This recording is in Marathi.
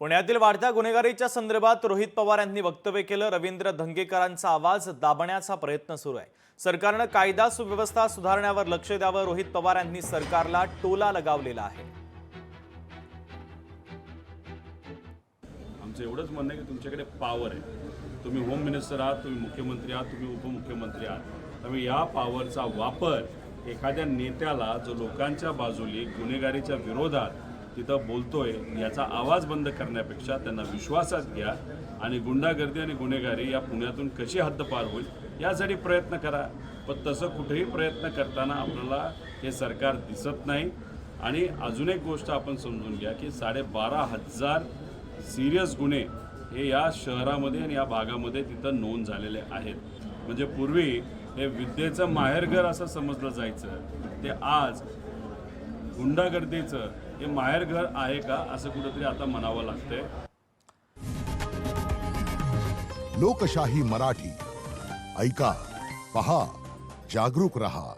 पुण्यातील वाढत्या गुन्हेगारीच्या संदर्भात रोहित पवार यांनी वक्तव्य केलं। रवींद्र धंगेकरांचा आवाज दाबण्याचा प्रयत्न सुरू आहे। सरकारने कायदा सुव्यवस्था सुधारण्यावर लक्ष द्यावं, रोहित पवार यांनी सरकारला टोला लगावलेला आहे। आमचं एवढंच म्हणणं आहे की तुमच्याकडे पॉवर आहे, तुम्ही होम मिनिस्टर आहात, तुम्ही मुख्यमंत्री आहात, तुम्ही उपमुख्यमंत्री आहात, त्यामुळे या पॉवरचा वापर एखाद्या नेत्याला जो लोकांच्या बाजूने गुन्हेगारीच्या विरोधात तिथं बोलतोय याचा आवाज बंद करण्यापेक्षा त्यांना विश्वासात घ्या आणि गुंडागर्दी आणि गुन्हेगारी या पुण्यातून कशी हद्दपार होईल यासाठी प्रयत्न करा। पण तसं कुठेही प्रयत्न करताना आपल्याला हे सरकार दिसत नाही। आणि अजून एक गोष्ट आपण समजून घ्या की 12,500 सिरियस गुन्हे हे या शहरामध्ये आणि या भागामध्ये तिथं नोंद झालेले आहेत। म्हणजे पूर्वी हे विद्येचं माहेरघर असं समजलं जायचं, ते आज गुंडागर्दीचं हे माहेरघर आहे का असं कुठेतरी आता म्हणावं लागतंय। लोकशाही मराठी ऐका, पहा, जागरूक रहा।